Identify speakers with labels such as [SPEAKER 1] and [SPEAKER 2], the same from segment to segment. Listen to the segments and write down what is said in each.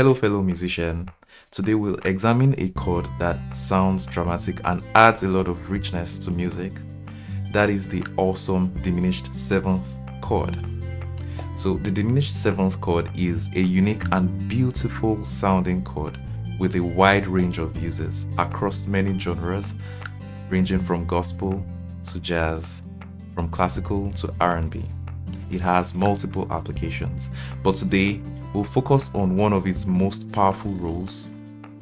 [SPEAKER 1] Hello fellow musician, today we'll examine a chord that sounds dramatic and adds a lot of richness to music. That is the awesome diminished 7th chord. So the diminished 7th chord is a unique and beautiful sounding chord with a wide range of uses across many genres, ranging from gospel to jazz, from classical to R&B. It has multiple applications, but today we'll focus on one of its most powerful roles,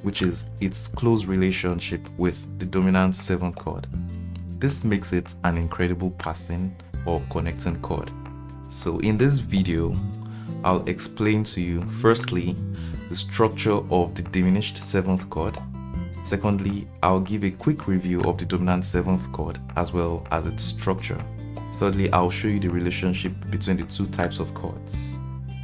[SPEAKER 1] which is its close relationship with the dominant 7th chord. This makes it an incredible passing or connecting chord. So in this video, I'll explain to you firstly the structure of the diminished 7th chord. Secondly, I'll give a quick review of the dominant 7th chord as well as its structure. Thirdly, I'll show you the relationship between the two types of chords.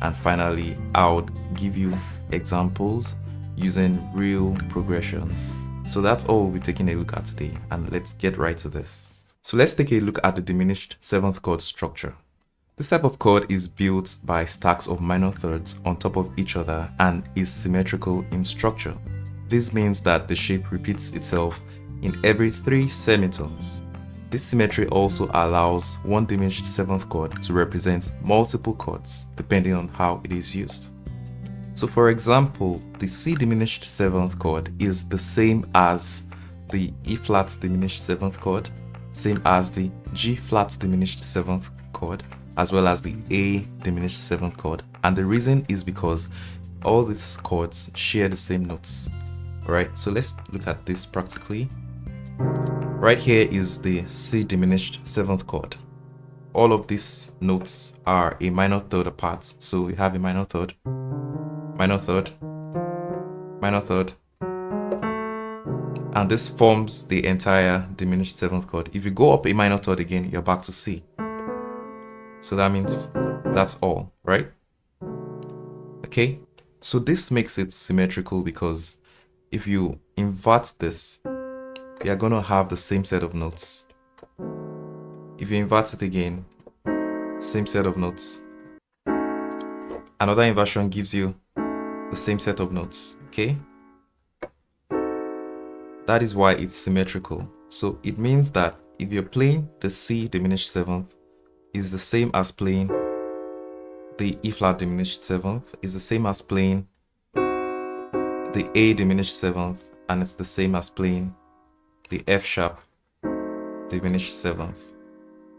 [SPEAKER 1] And finally, I'll give you examples using real progressions. So that's all we'll be taking a look at today, and let's get right to this. So let's take a look at the diminished 7th chord structure. This type of chord is built by stacks of minor thirds on top of each other and is symmetrical in structure. This means that the shape repeats itself in every 3 semitones. This symmetry also allows one diminished 7th chord to represent multiple chords depending on how it is used. So for example, the C diminished 7th chord is the same as the E flat diminished 7th chord, same as the G flat diminished 7th chord, as well as the A diminished 7th chord. And the reason is because all these chords share the same notes. Alright, so let's look at this practically. Right here is the C diminished 7th chord. All of these notes are a minor third apart. So we have a minor third, minor third, minor third, and this forms the entire diminished 7th chord. If you go up a minor third again, you're back to C. So that means that's all, right? Okay, so this makes it symmetrical because if you invert this, you are going to have the same set of notes. If you invert it again, same set of notes. Another inversion gives you the same set of notes, okay? That is why it's symmetrical. So it means that if you're playing the C diminished 7th, is the same as playing the E flat diminished 7th, is the same as playing the A diminished 7th, and it's the same as playing the F sharp diminished 7th.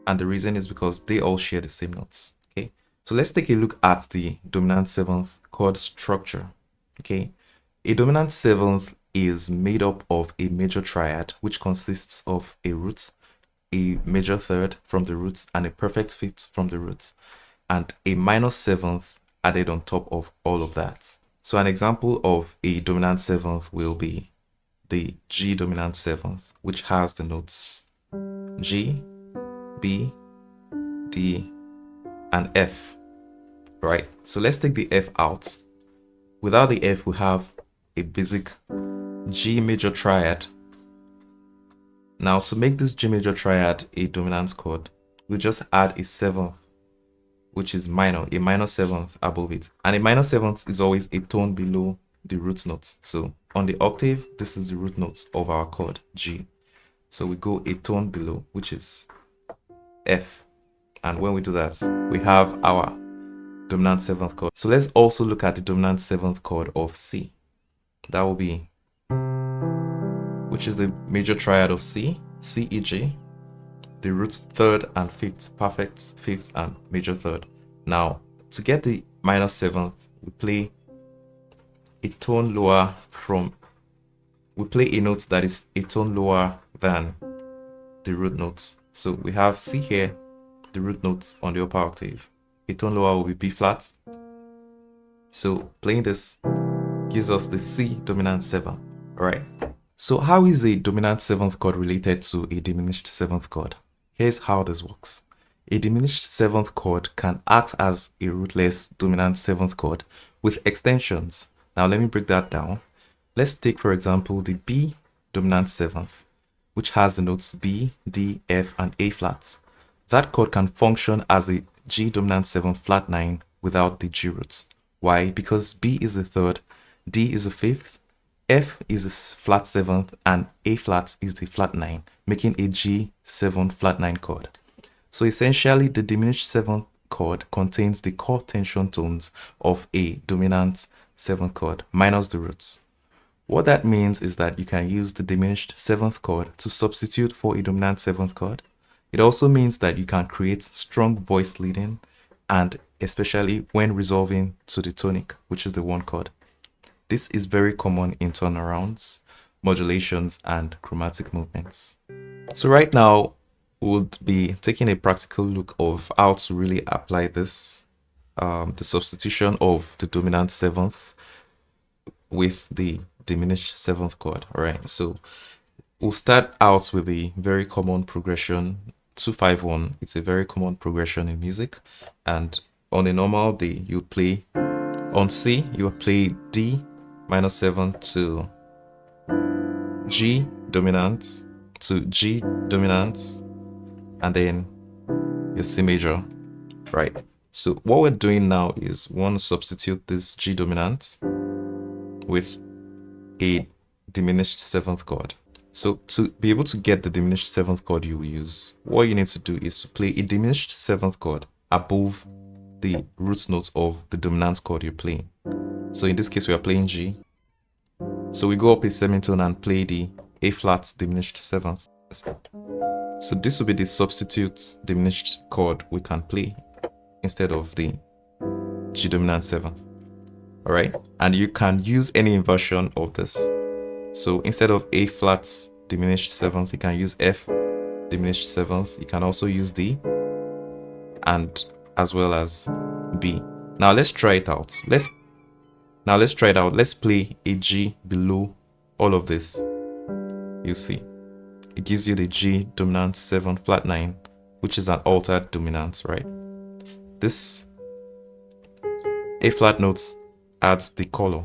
[SPEAKER 1] And the reason is because they all share the same notes. Okay, so let's take a look at the dominant 7th chord structure. Okay, a dominant 7th is made up of a major triad, which consists of a root, a major third from the roots, and a perfect fifth from the roots, and a minor 7th added on top of all of that. So an example of a dominant 7th will be the G dominant 7th, which has the notes G, B, D, and F. Right, so let's take the F out. Without the F, we have a basic G major triad. Now to make this G major triad a dominant chord, we just add a 7th, which is minor, a minor 7th above it. And a minor 7th is always a tone below the root notes. So on the octave, this is the root notes of our chord G. So we go a tone below, which is F. And when we do that, we have our dominant 7th chord. So let's also look at the dominant 7th chord of C. That will be, which is the major triad of C, C, E, G, the roots 3rd and 5th, perfect 5th and major 3rd. Now, to get the minor 7th, we play a tone lower we play a note that is a tone lower than the root notes. So we have C here, the root notes on the upper octave. A tone lower will be B flat. So playing this gives us the C dominant 7. Alright. So how is a dominant 7th chord related to a diminished 7th chord? Here's how this works. A diminished 7th chord can act as a rootless dominant 7th chord with extensions. Now let me break that down. Let's take, for example, the B dominant 7th, which has the notes B, D, F, and A flats. That chord can function as a G dominant 7th flat 9 without the G roots. Why? Because B is the third D is the fifth, F is the flat seventh, and A flat is the flat nine, making a G7 flat nine chord. So essentially, the diminished seventh chord contains the chord tension tones of a dominant seventh chord minus the roots. What that means is that you can use the diminished seventh chord to substitute for a dominant seventh chord. It also means that you can create strong voice leading, and especially when resolving to the tonic, which is the one chord. This is very common in turnarounds, modulations, and chromatic movements. So right now, we'll be taking a practical look of how to really apply this, the substitution of the dominant seventh with the diminished seventh chord. All right, so we'll start out with a very common progression, 2-5-1. It's a very common progression in music, and on a normal day, you play on C, you play D minor 7 to G dominant to G dominant, and then your C major, right? So what we're doing now is we want to substitute this G dominant with a diminished seventh chord. So to be able to get the diminished seventh chord you will use, what you need to do is to play a diminished seventh chord above the root note of the dominant chord you're playing. So in this case, we are playing G. So we go up a semitone and play the A flat diminished seventh. So this will be the substitute diminished chord we can play instead of the G dominant seventh. All right, and you can use any inversion of this. So instead of A flat diminished seventh, you can use F diminished seventh. You can also use D, and as well as B. Now let's try it out. Let's try it out. Let's play a G below all of this. You see, it gives you the G dominant 7 flat 9, which is an altered dominant, right? This A flat note adds the color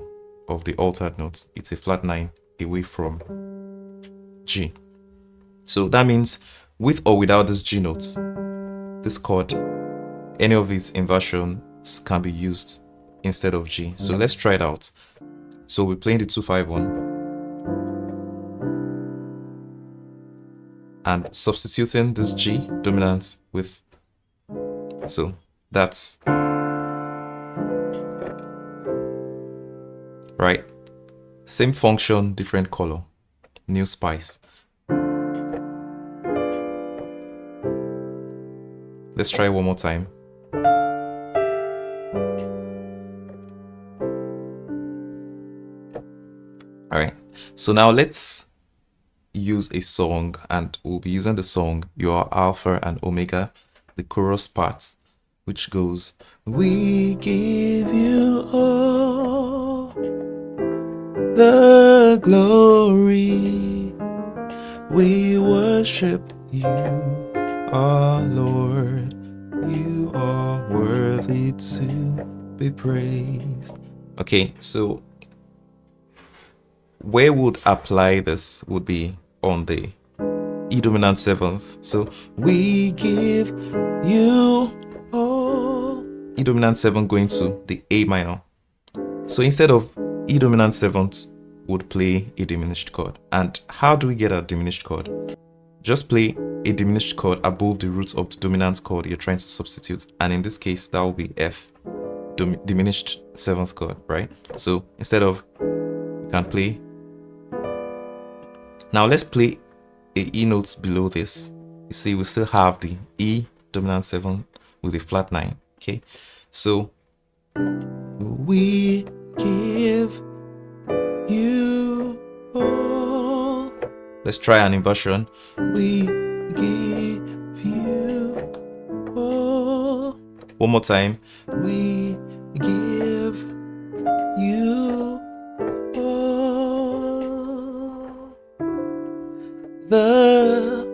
[SPEAKER 1] of the altered notes. It's a flat 9 away from G. So that means with or without these G notes, this chord, any of its inversions can be used instead of G. So let's try it out. So we're playing the 2-5-1 and substituting this G dominant with, so that's right. Same function, different color, new spice. Let's try one more time. All right, so now let's use a song, and we'll be using the song You Are Alpha and Omega, the chorus part, which goes, we give you all the glory, we worship you, our Lord, you are worthy to be praised. Okay, so where would apply this would be on the E dominant 7th. So we give you all. E dominant 7 going to the A minor. So instead of E dominant 7th, would play a diminished chord. And how do we get a diminished chord? Just play a diminished chord above the root of the dominant chord you're trying to substitute. And in this case, that will be F, diminished 7th chord, right? So instead of, you can play. Now let's play a E note below this. You see, we still have the E dominant 7 with a flat 9. Okay, so we give you all. Let's try an inversion. We give you all. One more time. We give you all the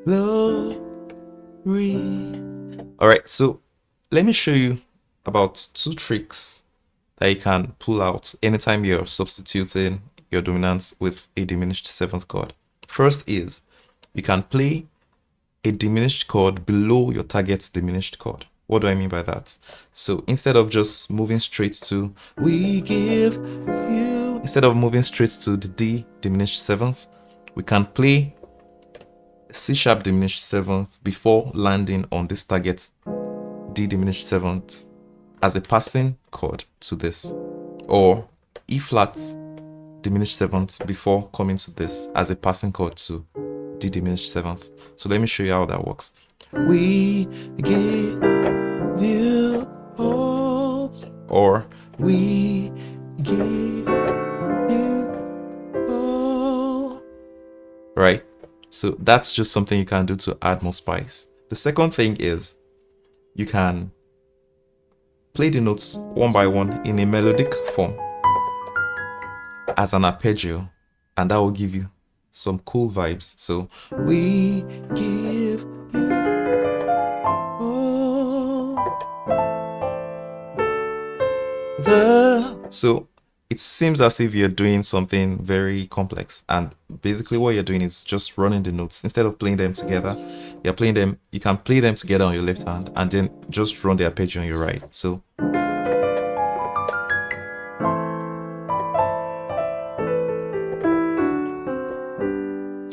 [SPEAKER 1] glory. All right, so let me show you about 2 tricks that you can pull out anytime you're substituting your dominants with a diminished 7th chord. First is, you can play a diminished chord below your target's diminished chord. What do I mean by that? So instead of just moving straight to we give you, instead of moving straight to the D diminished 7th, we can play C sharp diminished 7th before landing on this target D diminished 7th as a passing chord to this, or E flat diminished 7th before coming to this as a passing chord to D diminished 7th. So let me show you how that works. We give you all, or we give you all, right? So that's just something you can do to add more spice. The second thing is you can play the notes one by one in a melodic form as an arpeggio, and that will give you some cool vibes. So we give you all so it seems as if you're doing something very complex, and basically what you're doing is just running the notes. Instead of playing them together, you're playing them, you can play them together on your left hand and then just run the arpeggio on your right. So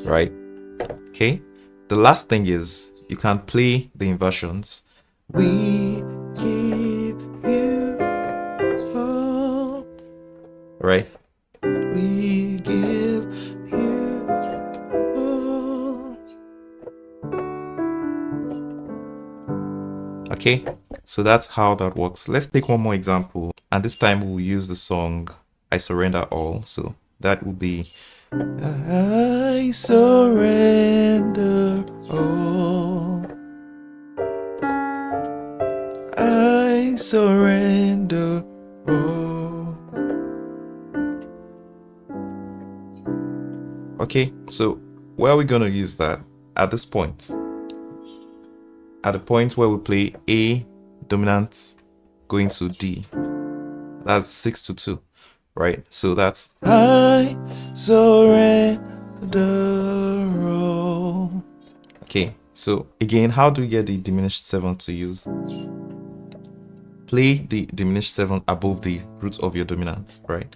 [SPEAKER 1] right, okay. The last thing is you can play the inversions. We give you all, right? We give you all. Okay, so that's how that works. Let's take one more example, and this time we'll use the song I Surrender All. So that would be I surrender all. I surrender all. Okay, so where are we going to use that? At this point. At the point where we play A dominant going to D. That's 6-2, right? So that's I surrender all. Okay, so again, how do we get the diminished 7th to use? Play the diminished 7th above the root of your dominant, right?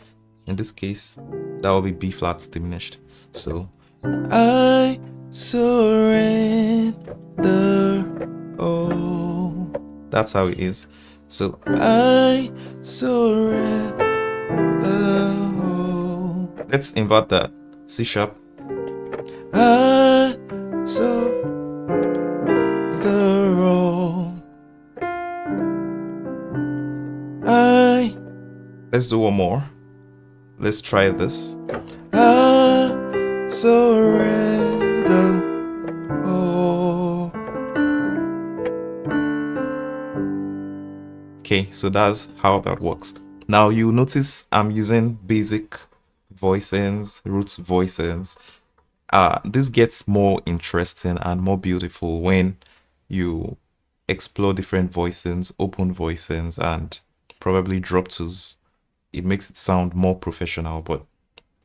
[SPEAKER 1] In this case, that will be B flat diminished. So I surrender all. That's how it is. So I surrender all. Let's invert that. C sharp. I surrender all. Let's do one more. Let's try this. I surrender all. Okay, so that's how that works. Now you notice I'm using basic voicings, roots voicings. This gets more interesting and more beautiful when you explore different voicings, open voicings, and probably drop twos. It makes it sound more professional. But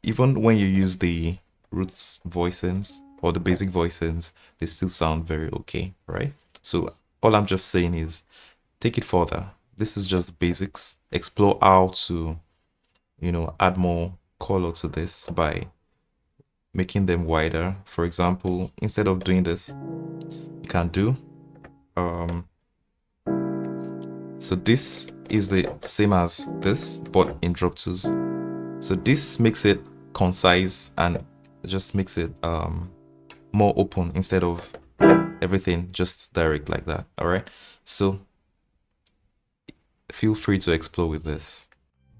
[SPEAKER 1] even when you use the roots voicings or the basic voicings, they still sound very okay, right? So all I'm just saying is take it further. This is just basics. Explore how to, add more color to this by making them wider. For example, instead of doing this, you can do so this is the same as this, but in drop twos. So this makes it concise and just makes it more open instead of everything just direct like that. All right, so feel free to explore with this.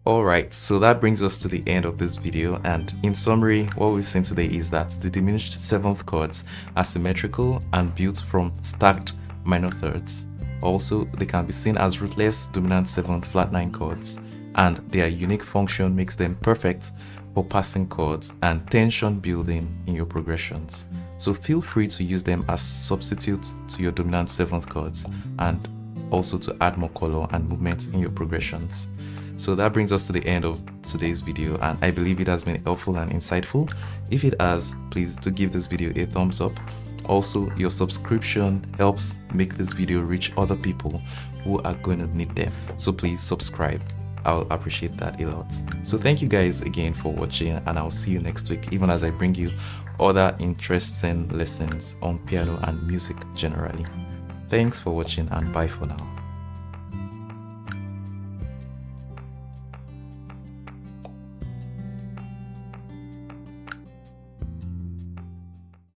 [SPEAKER 1] Alright, so that brings us to the end of this video, and in summary, what we've seen today is that the diminished 7th chords are symmetrical and built from stacked minor thirds. Also, they can be seen as rootless dominant 7th flat 9 chords, and their unique function makes them perfect for passing chords and tension building in your progressions. So feel free to use them as substitutes to your dominant 7th chords, and also to add more color and movement in your progressions. So that brings us to the end of today's video, and I believe it has been helpful and insightful. If it has, please do give this video a thumbs up. Also, your subscription helps make this video reach other people who are going to need them. So please subscribe. I'll appreciate that a lot. So thank you guys again for watching, and I'll see you next week, even as I bring you other interesting lessons on piano and music generally. Thanks for watching, and bye for now.